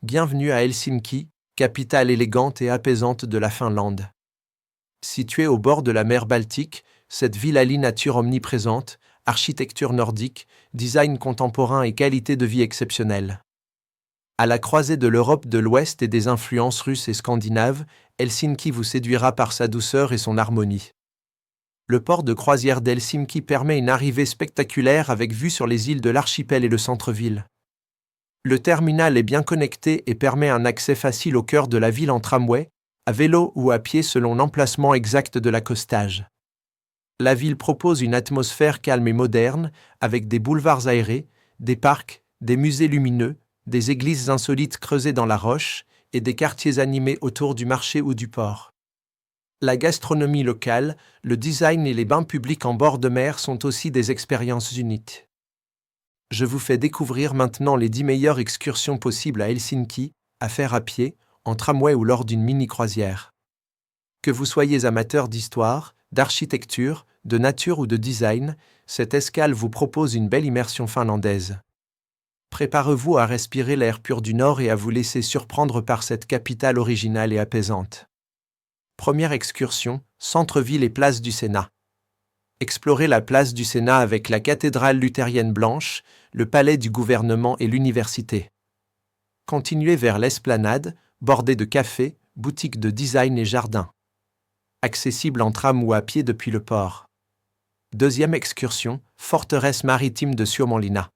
Bienvenue à Helsinki, capitale élégante et apaisante de la Finlande. Située au bord de la mer Baltique, cette ville allie nature omniprésente, architecture nordique, design contemporain et qualité de vie exceptionnelle. À la croisée de l'Europe de l'Ouest et des influences russes et scandinaves, Helsinki vous séduira par sa douceur et son harmonie. Le port de croisière d'Helsinki permet une arrivée spectaculaire avec vue sur les îles de l'archipel et le centre-ville. Le terminal est bien connecté et permet un accès facile au cœur de la ville en tramway, à vélo ou à pied selon l'emplacement exact de l'accostage. La ville propose une atmosphère calme et moderne, avec des boulevards aérés, des parcs, des musées lumineux, des églises insolites creusées dans la roche et des quartiers animés autour du marché ou du port. La gastronomie locale, le design et les bains publics en bord de mer sont aussi des expériences uniques. Je vous fais découvrir maintenant les 10 meilleures excursions possibles à Helsinki, à faire à pied, en tramway ou lors d'une mini-croisière. Que vous soyez amateur d'histoire, d'architecture, de nature ou de design, cette escale vous propose une belle immersion finlandaise. Préparez-vous à respirer l'air pur du Nord et à vous laisser surprendre par cette capitale originale et apaisante. Première excursion, centre-ville et place du Sénat. Explorez la place du Sénat avec la cathédrale luthérienne blanche, le palais du gouvernement et l'université. Continuez vers l'esplanade, bordée de cafés, boutiques de design et jardins. Accessible en tram ou à pied depuis le port. Deuxième excursion, forteresse maritime de Suomenlinna.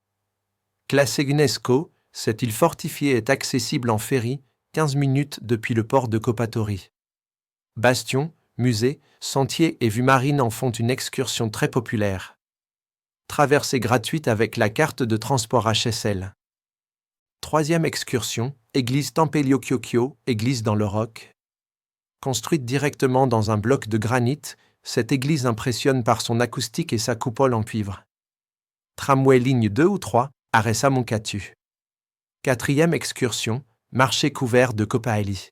Classée UNESCO, cette île fortifiée est accessible en ferry, 15 minutes depuis le port de Kauppattori. Bastions, musées, sentiers et vues marines en font une excursion très populaire. Traversée gratuite avec la carte de transport HSL. Troisième excursion, église Tempelio-Kyokyo, église dans le roc. Construite directement dans un bloc de granit, cette église impressionne par son acoustique et sa coupole en cuivre. Tramway ligne 2 ou 3, arrêt Samonkatu. Quatrième excursion, marché couvert de Kopaeli.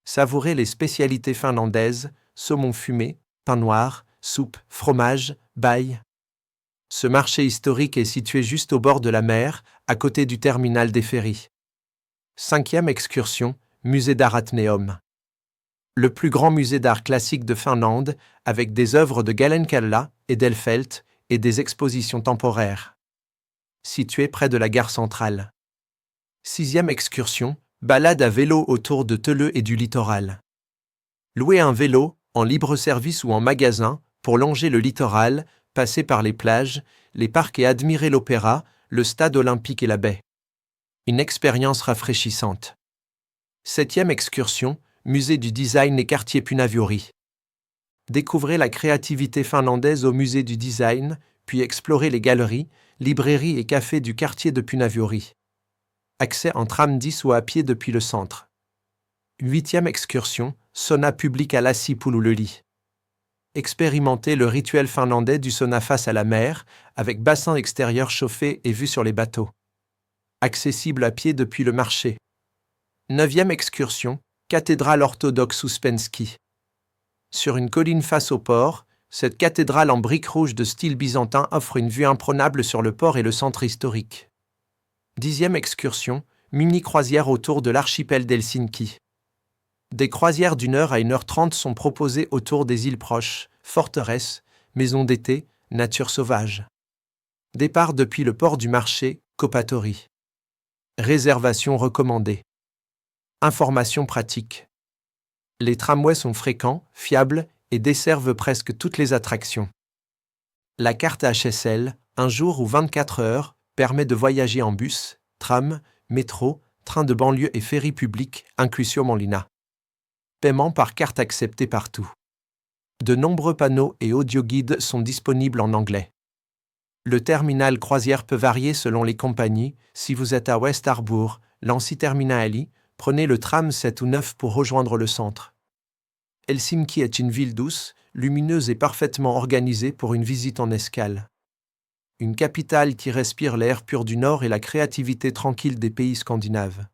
Savourez les spécialités finlandaises, saumon fumé, pain noir, soupe, fromage, bail. Ce marché historique est situé juste au bord de la mer, à côté du terminal des ferries. Cinquième excursion, musée d'art Athénéum. Le plus grand musée d'art classique de Finlande, avec des œuvres de Gallenkalla et d'Elfelt et des expositions temporaires. Situé près de la gare centrale. Sixième excursion, balade à vélo autour de Telleu et du littoral. Louez un vélo, en libre-service ou en magasin, pour longer le littoral, passer par les plages, les parcs et admirer l'opéra, le stade olympique et la baie. Une expérience rafraîchissante. Septième excursion, musée du design et quartier Punavuori. Découvrez la créativité finlandaise au musée du design, puis explorez les galeries, librairies et cafés du quartier de Punavuori. Accès en tram 10 ou à pied depuis le centre. Huitième excursion, sauna public à Lassi-Pulluleli. Expérimentez le rituel finlandais du sauna face à la mer, avec bassin extérieur chauffé et vue sur les bateaux. Accessible à pied depuis le marché. Neuvième excursion, cathédrale orthodoxe Ouspensky. Sur une colline face au port, cette cathédrale en briques rouges de style byzantin offre une vue imprenable sur le port et le centre historique. Dixième excursion, mini-croisière autour de l'archipel d'Helsinki. Des croisières d'1 heure à 1h30 sont proposées autour des îles proches, forteresses, maisons d'été, nature sauvage. Départ depuis le port du marché, Kauppattori. Réservation recommandée. Informations pratiques. Les tramways sont fréquents, fiables et desservent presque toutes les attractions. La carte HSL, 1 jour ou 24 heures, permet de voyager en bus, tram, métro, train de banlieue et ferry public, inclus Suomenlinna. Paiement par carte accepté partout. De nombreux panneaux et audioguides sont disponibles en anglais. Le terminal croisière peut varier selon les compagnies. Si vous êtes à West Harbour, Lansi-Terminaali, prenez le tram 7 ou 9 pour rejoindre le centre. Helsinki est une ville douce, lumineuse et parfaitement organisée pour une visite en escale. Une capitale qui respire l'air pur du Nord et la créativité tranquille des pays scandinaves.